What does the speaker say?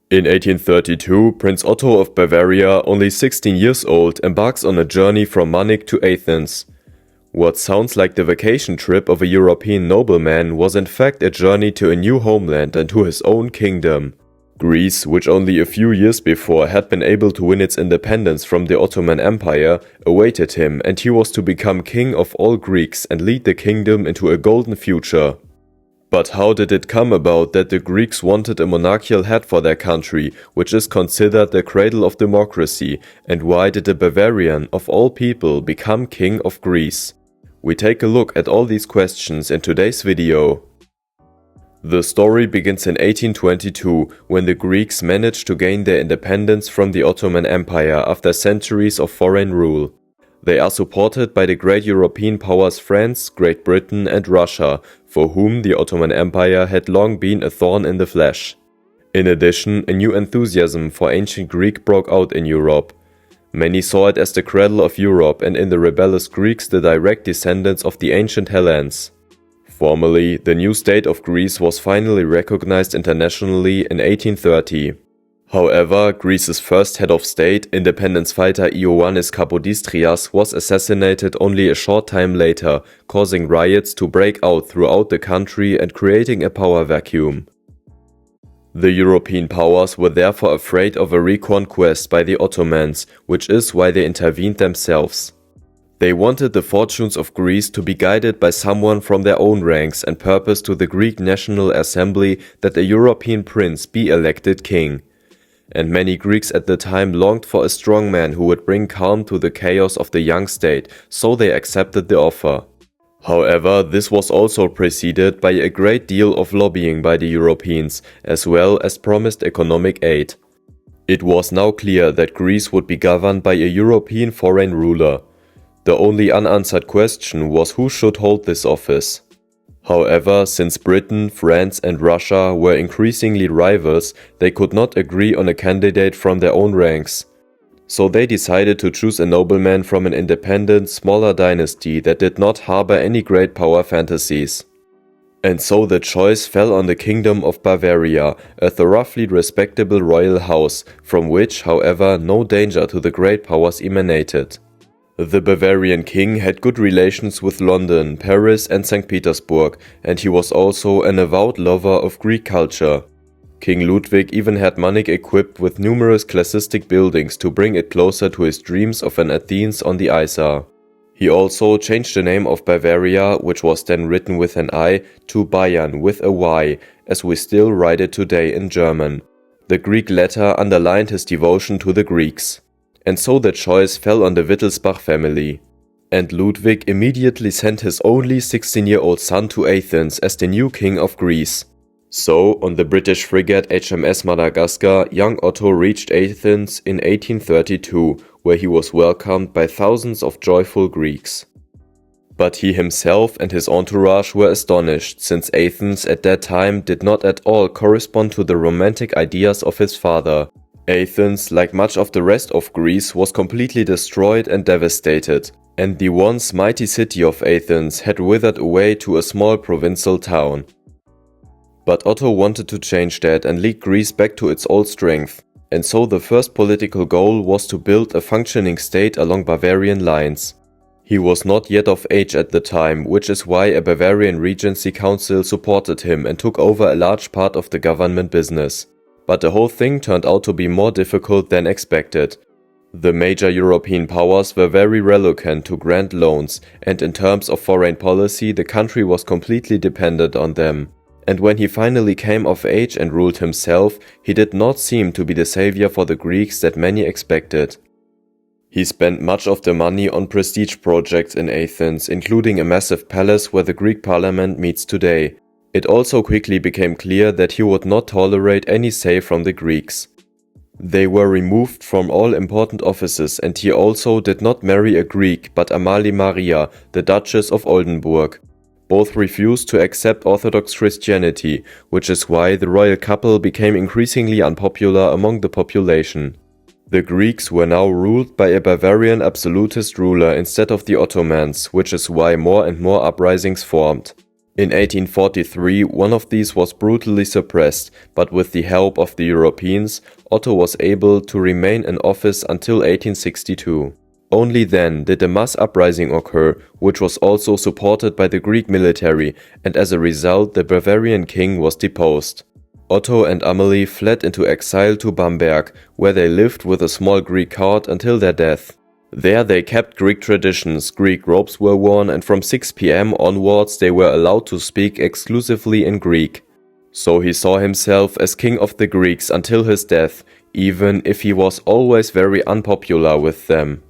In 1832, Prince Otto of Bavaria, only 16 years old, embarks on a journey from Munich to Athens. What sounds like the vacation trip of a European nobleman was in fact a journey to a new homeland and to his own kingdom. Greece, which only a few years before had been able to win its independence from the Ottoman Empire, awaited him, and he was to become king of all Greeks and lead the kingdom into a golden future. But how did it come about that the Greeks wanted a monarchical head for their country, which is considered the cradle of democracy, and why did a Bavarian, of all people, become king of Greece? We take a look at all these questions in today's video. The story begins in 1822, when the Greeks managed to gain their independence from the Ottoman Empire after centuries of foreign rule. They are supported by the great European powers France, Great Britain and Russia, for whom the Ottoman Empire had long been a thorn in the flesh. In addition, a new enthusiasm for ancient Greek broke out in Europe. Many saw it as the cradle of Europe, and in the rebellious Greeks the direct descendants of the ancient Hellenes. Formally, the new state of Greece was finally recognized internationally in 1830. However, Greece's first head of state, independence fighter Ioannis Kapodistrias, was assassinated only a short time later, causing riots to break out throughout the country and creating a power vacuum. The European powers were therefore afraid of a reconquest by the Ottomans, which is why they intervened themselves. They wanted the fortunes of Greece to be guided by someone from their own ranks and purposed to the Greek National Assembly that a European prince be elected king. And many Greeks at the time longed for a strong man who would bring calm to the chaos of the young state, so they accepted the offer. However, this was also preceded by a great deal of lobbying by the Europeans, as well as promised economic aid. It was now clear that Greece would be governed by a European foreign ruler. The only unanswered question was who should hold this office. However, since Britain, France and Russia were increasingly rivals, they could not agree on a candidate from their own ranks. So they decided to choose a nobleman from an independent, smaller dynasty that did not harbor any great power fantasies. And so the choice fell on the Kingdom of Bavaria, a thoroughly respectable royal house, from which, however, no danger to the great powers emanated. The Bavarian king had good relations with London, Paris and St. Petersburg, and he was also an avowed lover of Greek culture. King Ludwig even had Munich equipped with numerous classicistic buildings to bring it closer to his dreams of an Athens on the Isar. He also changed the name of Bavaria, which was then written with an I, to Bayern with a Y, as we still write it today in German. The Greek letter underlined his devotion to the Greeks. And so the choice fell on the Wittelsbach family. And Ludwig immediately sent his only 16-year-old son to Athens as the new king of Greece. So, on the British frigate HMS Madagascar, young Otto reached Athens in 1832, where he was welcomed by thousands of joyful Greeks. But he himself and his entourage were astonished, since Athens at that time did not at all correspond to the romantic ideas of his father. Athens, like much of the rest of Greece, was completely destroyed and devastated, and the once mighty city of Athens had withered away to a small provincial town. But Otto wanted to change that and lead Greece back to its old strength, and so the first political goal was to build a functioning state along Bavarian lines. He was not yet of age at the time, which is why a Bavarian Regency Council supported him and took over a large part of the government business. But the whole thing turned out to be more difficult than expected. The major European powers were very reluctant to grant loans, and in terms of foreign policy the country was completely dependent on them. And when he finally came of age and ruled himself, he did not seem to be the savior for the Greeks that many expected. He spent much of the money on prestige projects in Athens, including a massive palace where the Greek parliament meets today. It also quickly became clear that he would not tolerate any say from the Greeks. They were removed from all important offices, and he also did not marry a Greek but Amalie Maria, the Duchess of Oldenburg. Both refused to accept Orthodox Christianity, which is why the royal couple became increasingly unpopular among the population. The Greeks were now ruled by a Bavarian absolutist ruler instead of the Ottomans, which is why more and more uprisings formed. In 1843, one of these was brutally suppressed, but with the help of the Europeans, Otto was able to remain in office until 1862. Only then did a mass uprising occur, which was also supported by the Greek military, and as a result the Bavarian king was deposed. Otto and Amalie fled into exile to Bamberg, where they lived with a small Greek court until their death. There they kept Greek traditions, Greek robes were worn, and from 6 p.m. onwards they were allowed to speak exclusively in Greek. So he saw himself as king of the Greeks until his death, even if he was always very unpopular with them.